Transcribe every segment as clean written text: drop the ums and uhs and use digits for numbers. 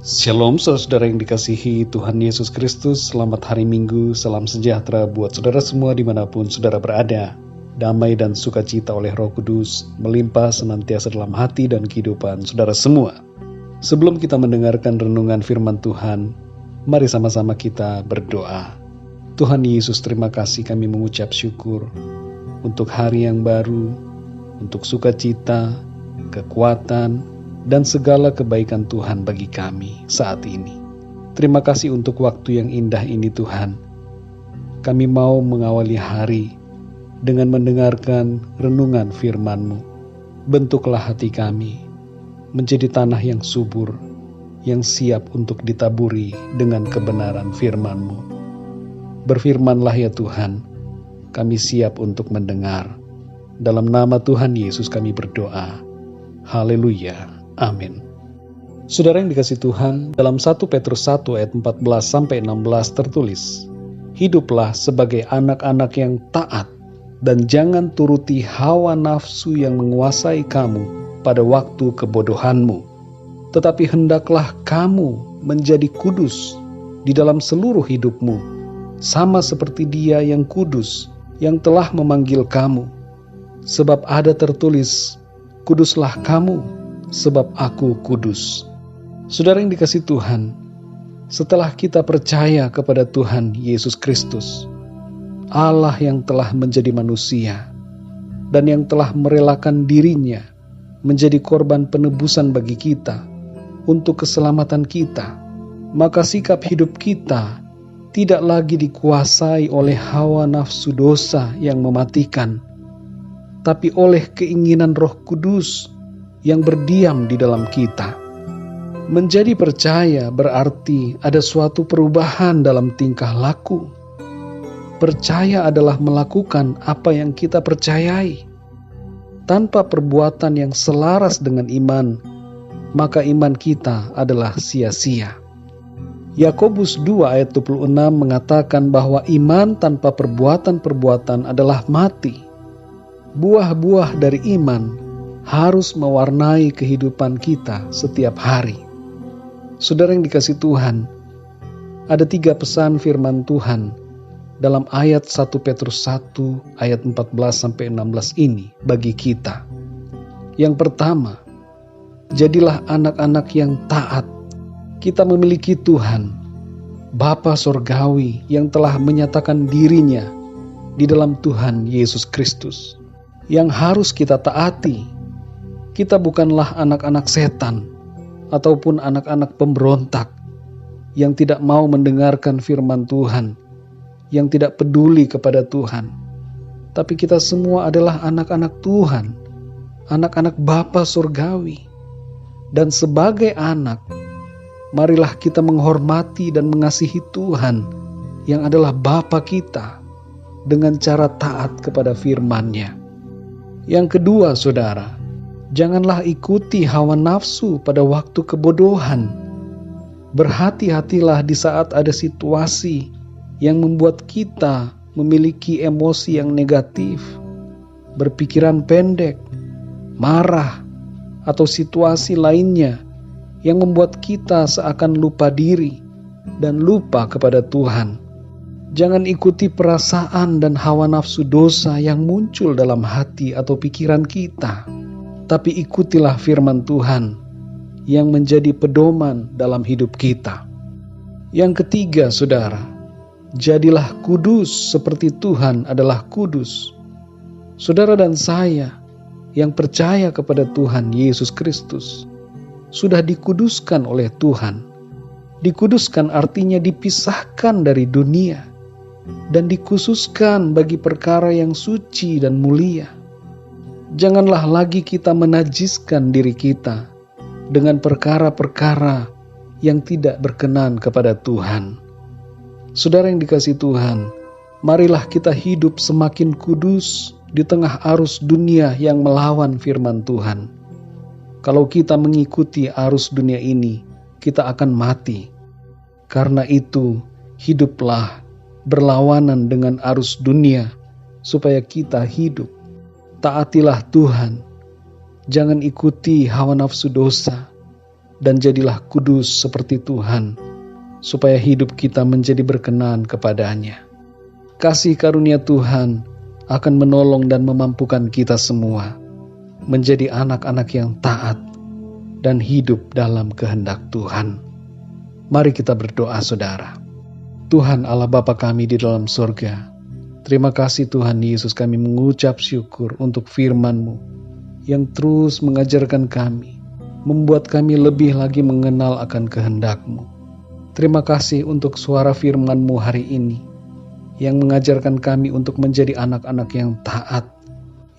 Shalom saudara yang dikasihi Tuhan Yesus Kristus. Selamat hari Minggu, salam sejahtera buat saudara semua dimanapun saudara berada. Damai dan sukacita oleh Roh Kudus melimpah senantiasa dalam hati dan kehidupan saudara semua. Sebelum kita mendengarkan renungan firman Tuhan, mari sama-sama kita berdoa. Tuhan Yesus, terima kasih, kami mengucap syukur untuk hari yang baru, untuk sukacita, kekuatan, dan segala kebaikan Tuhan bagi kami saat ini. Terima kasih untuk waktu yang indah ini Tuhan. Kami mau mengawali hari dengan mendengarkan renungan firman-Mu. Bentuklah hati kami menjadi tanah yang subur, yang siap untuk ditaburi dengan kebenaran firman-Mu. Berfirmanlah ya Tuhan, kami siap untuk mendengar. Dalam nama Tuhan Yesus kami berdoa. Haleluya. Amin. Saudara yang dikasihi Tuhan, dalam 1 Petrus 1 ayat 14-16 tertulis, hiduplah sebagai anak-anak yang taat dan jangan turuti hawa nafsu yang menguasai kamu pada waktu kebodohanmu. Tetapi hendaklah kamu menjadi kudus di dalam seluruh hidupmu, sama seperti Dia yang kudus yang telah memanggil kamu. Sebab ada tertulis, kuduslah kamu, sebab aku kudus. Saudara yang dikasihi Tuhan, setelah kita percaya kepada Tuhan Yesus Kristus, Allah yang telah menjadi manusia dan yang telah merelakan dirinya menjadi korban penebusan bagi kita untuk keselamatan kita, maka sikap hidup kita tidak lagi dikuasai oleh hawa nafsu dosa yang mematikan, tapi oleh keinginan Roh Kudus yang berdiam di dalam kita. Menjadi percaya berarti ada suatu perubahan dalam tingkah laku. Percaya adalah melakukan apa yang kita percayai. Tanpa perbuatan yang selaras dengan iman, maka iman kita adalah sia-sia. Yakobus 2 ayat 26 mengatakan bahwa iman tanpa perbuatan-perbuatan adalah mati. Buah-buah dari iman harus mewarnai kehidupan kita setiap hari. Saudara yang dikasihi Tuhan, ada 3 pesan firman Tuhan dalam ayat 1 Petrus 1 ayat 14-16 ini bagi kita. Yang pertama, jadilah anak-anak yang taat. Kita memiliki Tuhan, Bapa Sorgawi yang telah menyatakan dirinya di dalam Tuhan Yesus Kristus, yang harus kita taati. Kita bukanlah anak-anak setan ataupun anak-anak pemberontak yang tidak mau mendengarkan firman Tuhan, yang tidak peduli kepada Tuhan. Tapi kita semua adalah anak-anak Tuhan, anak-anak Bapa Surgawi. Dan sebagai anak, marilah kita menghormati dan mengasihi Tuhan yang adalah Bapa kita dengan cara taat kepada firman-Nya. Yang kedua, saudara, janganlah ikuti hawa nafsu pada waktu kebodohan. Berhati-hatilah di saat ada situasi yang membuat kita memiliki emosi yang negatif, berpikiran pendek, marah, atau situasi lainnya yang membuat kita seakan lupa diri dan lupa kepada Tuhan. Jangan ikuti perasaan dan hawa nafsu dosa yang muncul dalam hati atau pikiran kita. Tapi ikutilah firman Tuhan yang menjadi pedoman dalam hidup kita. Yang ketiga, saudara, jadilah kudus seperti Tuhan adalah kudus. Saudara dan saya yang percaya kepada Tuhan Yesus Kristus sudah dikuduskan oleh Tuhan. Dikuduskan artinya dipisahkan dari dunia dan dikhususkan bagi perkara yang suci dan mulia. Janganlah lagi kita menajiskan diri kita dengan perkara-perkara yang tidak berkenan kepada Tuhan. Saudara yang dikasihi Tuhan, marilah kita hidup semakin kudus di tengah arus dunia yang melawan firman Tuhan. Kalau kita mengikuti arus dunia ini, kita akan mati. Karena itu, hiduplah berlawanan dengan arus dunia supaya kita hidup. Taatilah Tuhan, jangan ikuti hawa nafsu dosa, dan jadilah kudus seperti Tuhan, supaya hidup kita menjadi berkenan kepada-Nya. Kasih karunia Tuhan akan menolong dan memampukan kita semua menjadi anak-anak yang taat dan hidup dalam kehendak Tuhan. Mari kita berdoa, saudara. Tuhan Allah Bapa kami di dalam surga, terima kasih Tuhan Yesus, kami mengucap syukur untuk firman-Mu yang terus mengajarkan kami, membuat kami lebih lagi mengenal akan kehendak-Mu. Terima kasih untuk suara firman-Mu hari ini, yang mengajarkan kami untuk menjadi anak-anak yang taat,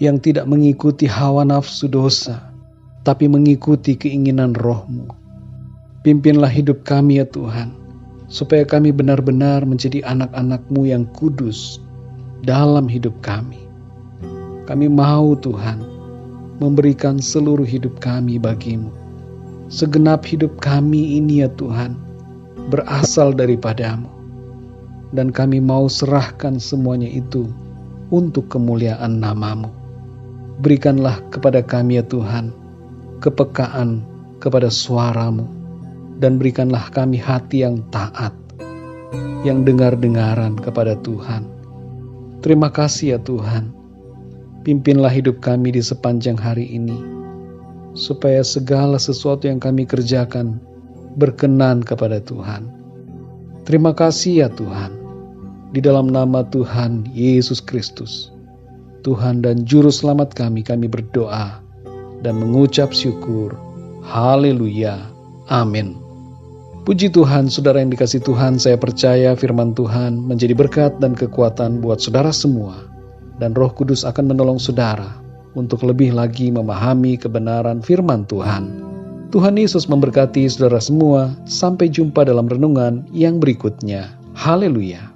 yang tidak mengikuti hawa nafsu dosa, tapi mengikuti keinginan Roh-Mu. Pimpinlah hidup kami ya Tuhan, supaya kami benar-benar menjadi anak-anak-Mu yang kudus dalam hidup kami. Kami mau Tuhan memberikan seluruh hidup kami bagi-Mu. Segenap hidup kami ini ya Tuhan, berasal daripada-Mu. Dan kami mau serahkan semuanya itu untuk kemuliaan nama-Mu. Berikanlah kepada kami ya Tuhan, kepekaan kepada suara-Mu. Dan berikanlah kami hati yang taat, yang dengar-dengaran kepada Tuhan. Terima kasih ya Tuhan. Pimpinlah hidup kami di sepanjang hari ini, supaya segala sesuatu yang kami kerjakan berkenan kepada Tuhan. Terima kasih ya Tuhan. Di dalam nama Tuhan Yesus Kristus, Tuhan dan Juru Selamat kami berdoa dan mengucap syukur. Haleluya. Amin. Puji Tuhan, saudara yang dikasihi Tuhan, saya percaya firman Tuhan menjadi berkat dan kekuatan buat saudara semua. Dan Roh Kudus akan menolong saudara untuk lebih lagi memahami kebenaran firman Tuhan. Tuhan Yesus memberkati saudara semua. Sampai jumpa dalam renungan yang berikutnya. Haleluya.